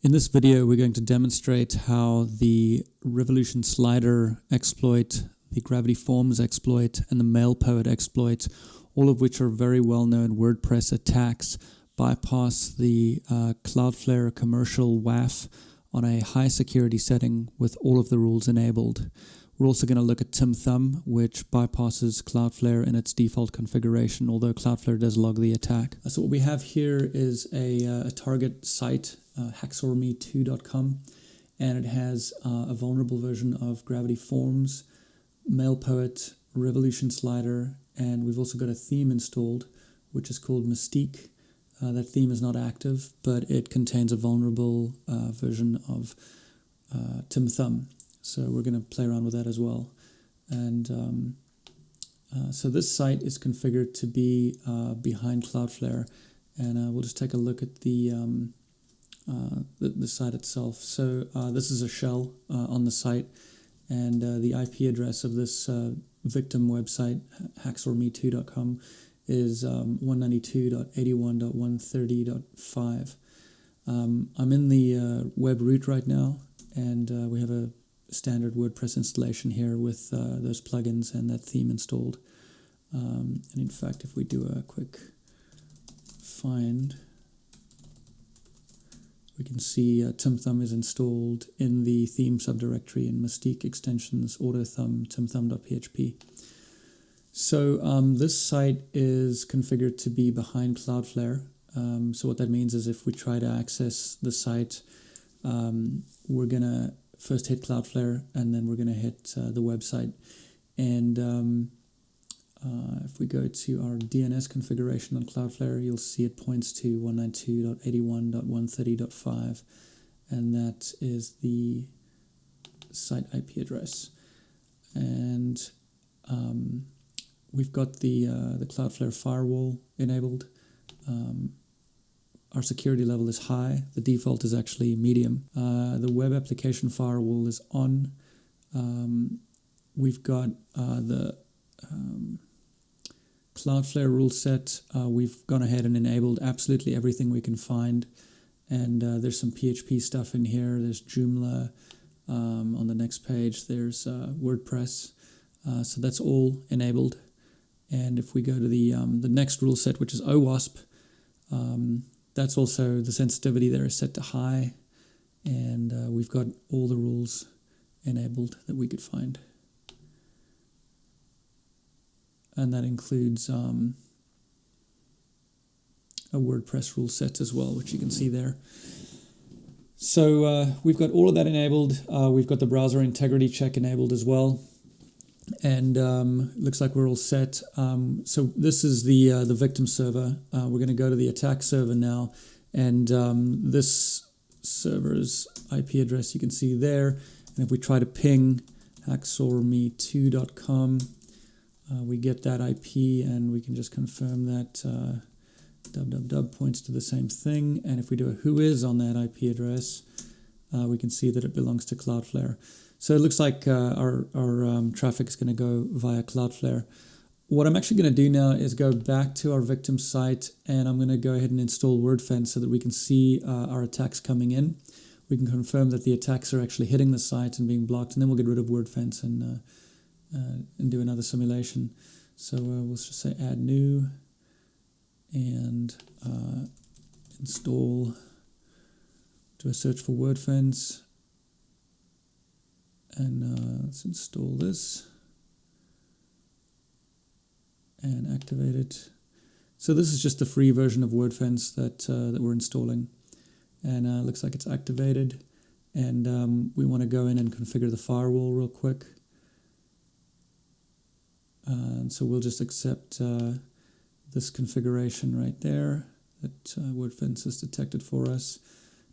In this video, we're going to demonstrate how the Revslider exploit, the GravityForms exploit, and the MailPoet exploit, all of which are very well-known WordPress attacks, bypass the Cloudflare commercial WAF on a high security setting with all of the rules enabled. We're also going to look at TimThumb, which bypasses Cloudflare in its default configuration, although Cloudflare does log the attack. So what we have here is a target site, hacksorme2.com, and it has a vulnerable version of GravityForms, MailPoet, Revslider, and we've also got a theme installed, which is called Mystique. That theme is not active, but it contains a vulnerable version of TimThumb. So we're going to play around with that as well. And so this site is configured to be behind Cloudflare, and we'll just take a look at the site itself. So this is a shell on the site, and the IP address of this victim website, hacksorme2.com, is 192.81.130.5. I'm in the web root right now, and we have a standard WordPress installation here with those plugins and that theme installed. And in fact, if we do a quick find, we can see TimThumb is installed in the theme subdirectory in Mystique extensions, AutoThumb, timthumb.php. So this site is configured to be behind Cloudflare. So what that means is if we try to access the site, we're going to first hit Cloudflare, and then we're going to hit the website. And if we go to our DNS configuration on Cloudflare, you'll see it points to 192.81.130.5, and that is the site IP address. And we've got the Cloudflare firewall enabled. Our security level is high. The default is actually medium. The web application firewall is on. We've got the Cloudflare rule set. We've gone ahead and enabled absolutely everything we can find. And there's some PHP stuff in here. There's Joomla. On the next page, there's WordPress. So that's all enabled. And if we go to the next rule set, which is OWASP, that's also, the sensitivity there is set to high, and we've got all the rules enabled that we could find. And that includes a WordPress rule set as well, which you can see there. So we've got all of that enabled. We've got the browser integrity check enabled as well. And looks like we're all set. So this is the victim server. We're going to go to the attack server now, and this server's IP address you can see there. And if we try to ping hacksorme2.com, we get that IP, and we can just confirm that www points to the same thing. And if we do a whois on that IP address, we can see that it belongs to Cloudflare. So it looks like our traffic is going to go via Cloudflare. What I'm actually going to do now is go back to our victim site, and I'm going to go ahead and install WordFence so that we can see our attacks coming in. We can confirm that the attacks are actually hitting the site and being blocked, and then we'll get rid of WordFence and do another simulation. So we'll just say add new and install. Do a search for WordFence. And let's install this and activate it. So this is just the free version of WordFence that we're installing, and looks like it's activated. And we want to go in and configure the firewall real quick. And so we'll just accept this configuration right there that WordFence has detected for us.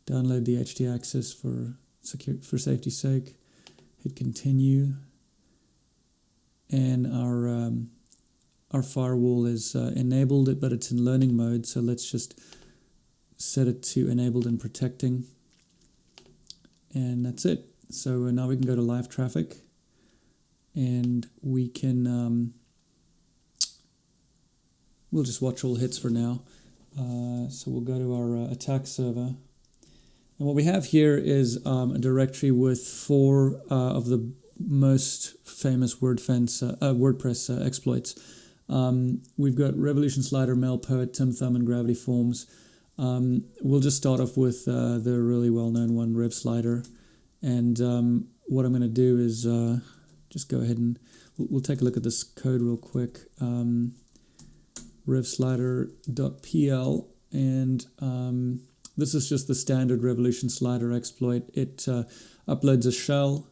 Download the htaccess for safety's sake. Hit continue, and our firewall is enabled, but it's in learning mode. So let's just set it to enabled and protecting, and that's it. So now we can go to live traffic, and we can we'll just watch all hits for now. So we'll go to our attack server, And what we have here is a directory with 4 of the most famous WordPress exploits. We've got Revslider, MailPoet, TimThumb, and GravityForms. We'll just start off with the really well-known one, Revslider. And what I'm going to do is just go ahead and we'll take a look at this code real quick. Revslider.pl, and this is just the standard Revolution Slider exploit. It uploads a shell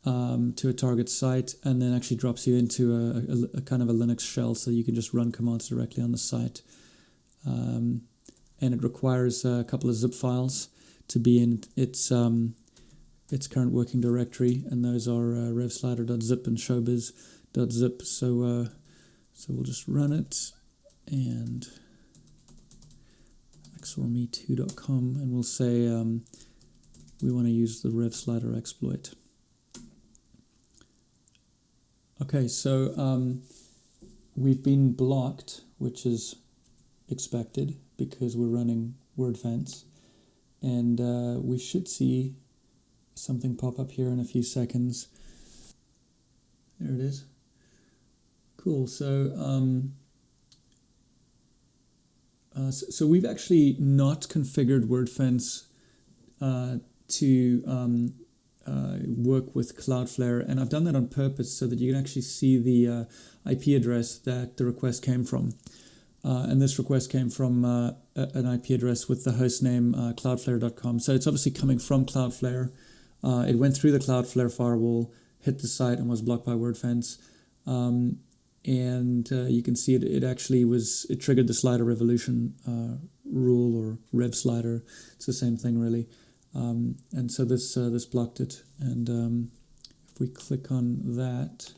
to a target site and then actually drops you into a kind of a Linux shell, so you can just run commands directly on the site. And it requires a couple of zip files to be in its current working directory, and those are revslider.zip and showbiz.zip. So we'll just run it and xorme2.com, and we'll say we want to use the Revslider exploit. Okay, so we've been blocked, which is expected because we're running WordFence, and we should see something pop up here in a few seconds. There it is. Cool. So so we've actually not configured WordFence to work with Cloudflare, and I've done that on purpose so that you can actually see the IP address that the request came from. And this request came from an IP address with the host name cloudflare.com. So it's obviously coming from Cloudflare. It went through the Cloudflare firewall, hit the site, and was blocked by WordFence. And you can see it actually it triggered the slider revolution rule, or Revslider. It's the same thing, really. And so this blocked it. And if we click on that,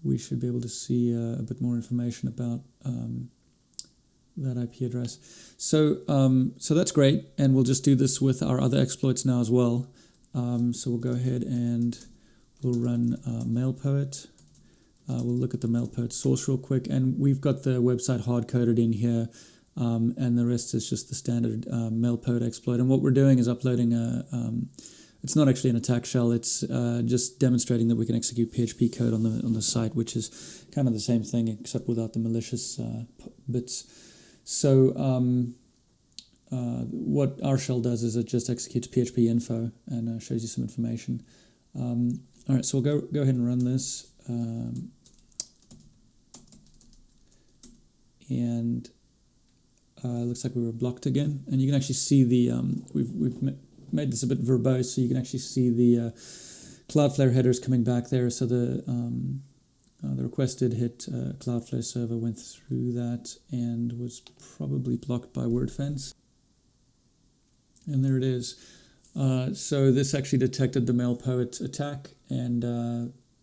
we should be able to see a bit more information about that IP address. So that's great, and we'll just do this with our other exploits now as well. So we'll go ahead and we'll run MailPoet. We'll look at the MailPoet source real quick, and we've got the website hard-coded in here, and the rest is just the standard MailPoet exploit. And what we're doing is uploading it's not actually an attack shell, it's just demonstrating that we can execute PHP code on the site, which is kind of the same thing except without the malicious bits. So what our shell does is it just executes PHP info and shows you some information. All right, so we'll go ahead and run this. And it looks like we were blocked again, and you can actually see the we've made this a bit verbose, so you can actually see the Cloudflare headers coming back there. So the request did hit Cloudflare server, went through that, and was probably blocked by WordFence. And there it is. So this actually detected the MailPoet attack, and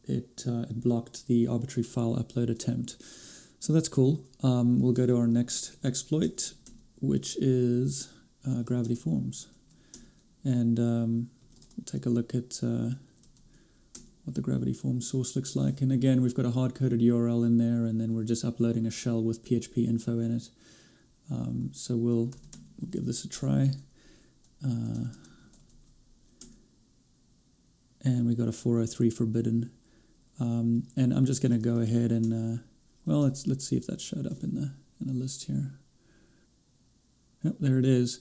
it blocked the arbitrary file upload attempt. So that's cool. We'll go to our next exploit, which is GravityForms. And we'll take a look at what the GravityForms source looks like. And again, we've got a hard-coded URL in there, and then we're just uploading a shell with PHP info in it. So we'll give this a try. And we got a 403 forbidden. And I'm just going to go ahead and well, let's see if that showed up in the list here. Yep, there it is.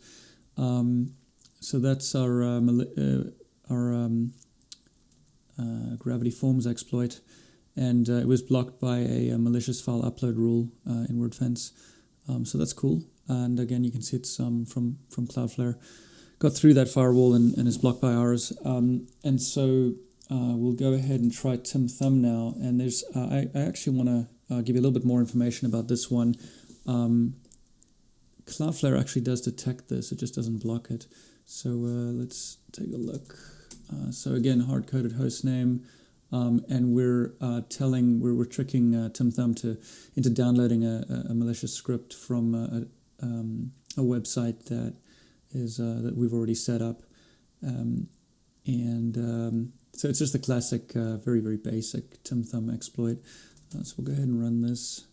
So that's our GravityForms exploit, and it was blocked by a malicious file upload rule in WordFence. So that's cool. And again, you can see it's from Cloudflare. Got through that firewall and is blocked by ours. And so we'll go ahead and try TimThumb now. And there's I actually want to give you a little bit more information about this one. Cloudflare actually does detect this, it just doesn't block it. So let's take a look. So again, hard-coded host name, and we're tricking TimThumb into downloading a malicious script from a website that we've already set up, so it's just a classic, very, very basic TimThumb exploit. So we'll go ahead and run this.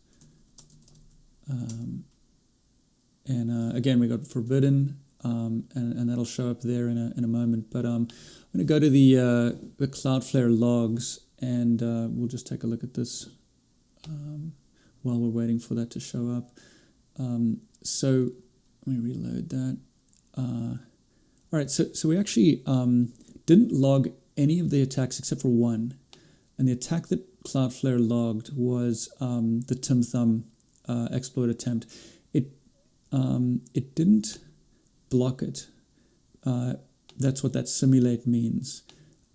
And again, we got forbidden. and that'll show up there in a moment. But I'm going to go to the Cloudflare logs, and we'll just take a look at this while we're waiting for that to show up. So let me reload that. All right, so we actually didn't log any of the attacks except for one, and the attack that Cloudflare logged was the Tim Thumb exploit attempt. It didn't block it. That's what that simulate means.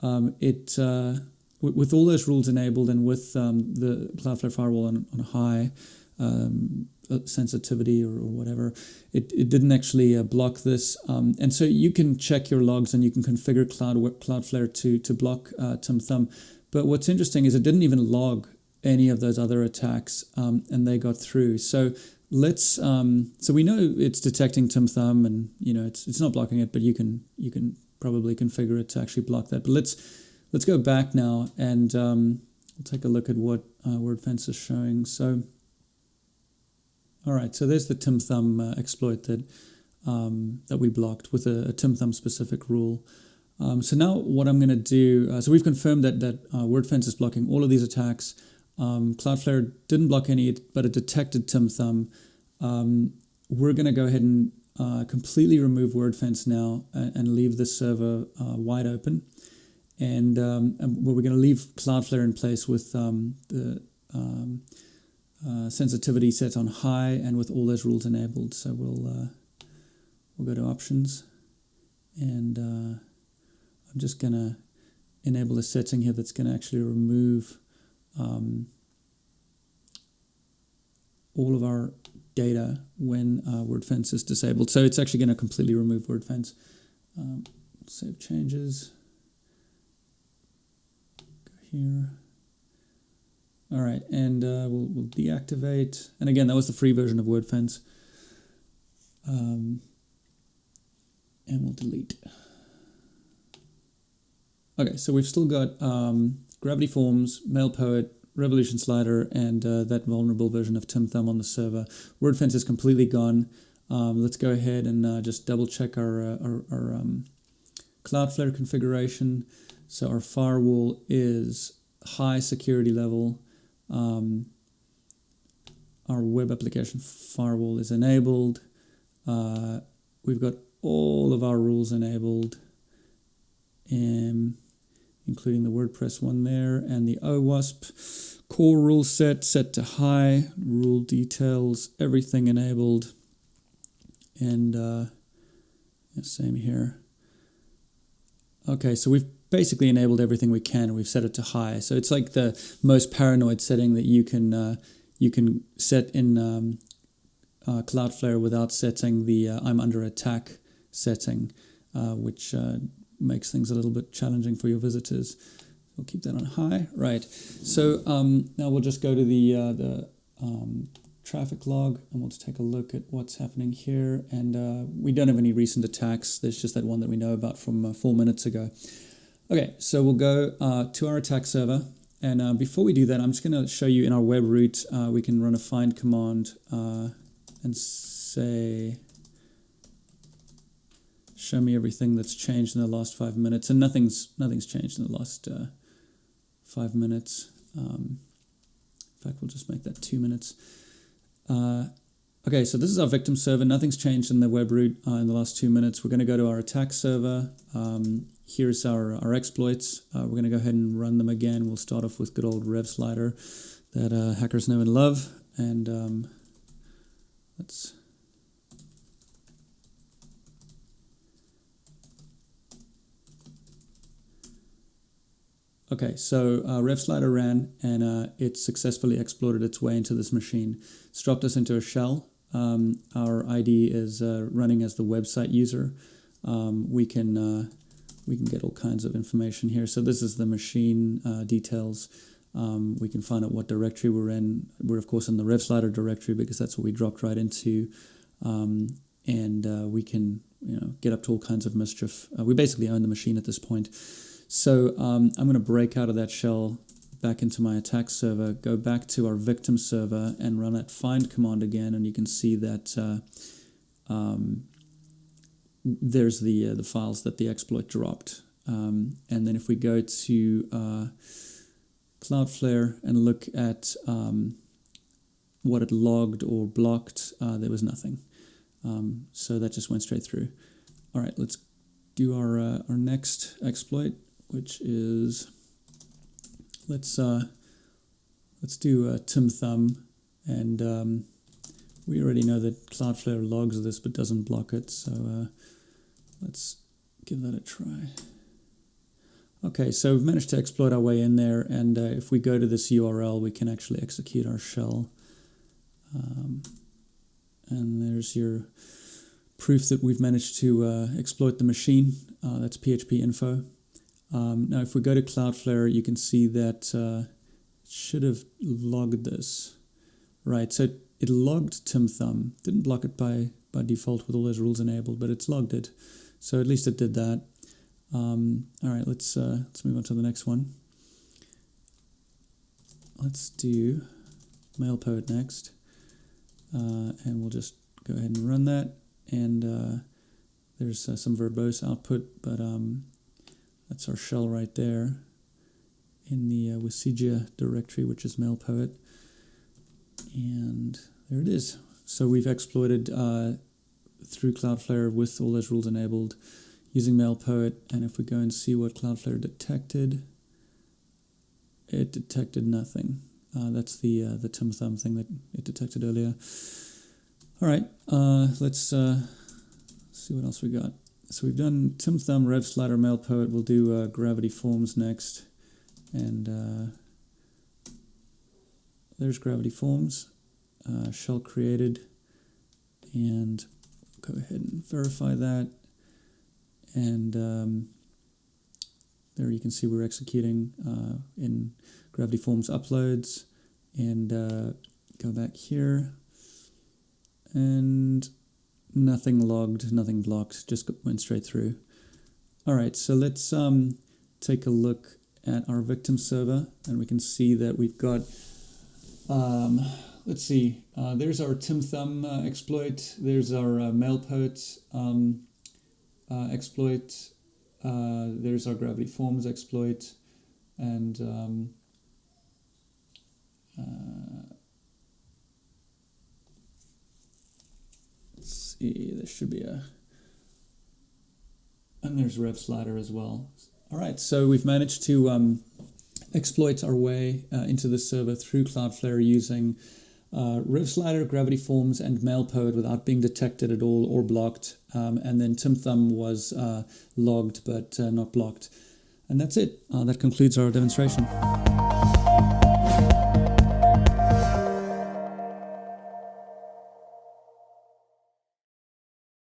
With all those rules enabled and with the Cloudflare firewall on high sensitivity or whatever, it didn't actually block this. And so you can check your logs and you can configure Cloudflare to block Tim Thumb. But what's interesting is it didn't even log any of those other attacks, and they got through. So let's so we know it's detecting Tim Thumb, and it's not blocking it, but you can probably configure it to actually block that. But let's go back now, and we'll take a look at what WordFence is showing. So all right, so there's the Tim Thumb exploit that we blocked with a Tim Thumb specific rule. So now what I'm going to do, so we've confirmed that WordFence is blocking all of these attacks. Cloudflare didn't block any, but it detected Tim Thumb. We're going to go ahead and completely remove WordFence now and leave the server wide open. And we're going to leave Cloudflare in place with the sensitivity set on high and with all those rules enabled. So we'll go to options, and I'm just going to enable a setting here that's going to actually remove all of our data when WordFence is disabled. So it's actually going to completely remove WordFence. Save changes. Go here. All right, and we'll deactivate. And again, that was the free version of WordFence. And we'll delete. Okay, so we've still got GravityForms, MailPoet, Revslider, and that vulnerable version of Tim Thumb on the server. WordFence is completely gone. Let's go ahead and just double check our Cloudflare configuration. So our firewall is high security level. Our web application firewall is enabled. We've got all of our rules enabled, including the WordPress one there, and the OWASP core rule set to high, rule details, everything enabled, and same here. Okay, so we've basically enabled everything we can, and we've set it to high. So it's like the most paranoid setting that you can set in Cloudflare without setting the I'm under attack setting, which makes things a little bit challenging for your visitors. We'll keep that on high. Right. So now we'll just go to the traffic log, and we'll just take a look at what's happening here. And we don't have any recent attacks. There's just that one that we know about from 4 minutes ago. Okay, so we'll go to our attack server. And before we do that, I'm just going to show you in our web root, we can run a find command and say, show me everything that's changed in the last 5 minutes, and nothing's changed in the last 5 minutes. In fact, we'll just make that 2 minutes. Okay, so this is our victim server. Nothing's changed in the web root in the last 2 minutes. We're going to go to our attack server. Here's our exploits. We're going to go ahead and run them again. We'll start off with good old Revslider that hackers know and love, and let's. Okay, so Revslider ran, and it successfully exploited its way into this machine. It's dropped us into a shell. Our ID is running as the website user. We can get all kinds of information here. So this is the machine details. We can find out what directory we're in. We're of course in the Revslider directory because that's what we dropped right into, and we can get up to all kinds of mischief. We basically own the machine at this point. So I'm going to break out of that shell, back into my attack server, go back to our victim server, and run that find command again. And you can see that there's the files that the exploit dropped. And then if we go to Cloudflare and look at what it logged or blocked, there was nothing. So that just went straight through. All right, let's do our next exploit, which is let's do Tim Thumb, and we already know that Cloudflare logs this but doesn't block it. So let's give that a try. Okay, so we've managed to exploit our way in there, and if we go to this URL, we can actually execute our shell. And there's your proof that we've managed to exploit the machine. That's PHP info. Now, if we go to Cloudflare, you can see that it should have logged this. Right, so it logged Tim Thumb. Didn't block it by default with all those rules enabled, but it's logged it. So at least it did that. All right, let's move on to the next one. Let's do MailPoet next, and we'll just go ahead and run that. And there's some verbose output, but that's our shell right there in the Wisigia directory, which is MailPoet. And there it is. So we've exploited through Cloudflare with all those rules enabled using MailPoet. And if we go and see what Cloudflare detected, it detected nothing. That's the Tim Thumb thing that it detected earlier. All right, let's see what else we got. So we've done Tim Thumb, Revslider, MailPoet. We'll do GravityForms next. And there's GravityForms, shell created. And go ahead and verify that. And there you can see we're executing in GravityForms uploads. And go back here. And nothing logged, nothing blocked, just went straight through. All right, so let's take a look at our victim server, and we can see that we've got, let's see, there's our Tim Thumb exploit, there's our MailPoet exploit, there's our GravityForms exploit, and let's see, there should be and there's Revslider as well. All right, so we've managed to exploit our way into the server through Cloudflare using Revslider, GravityForms, and MailPoet without being detected at all or blocked. And then Tim Thumb was logged but not blocked. And that's it. That concludes our demonstration.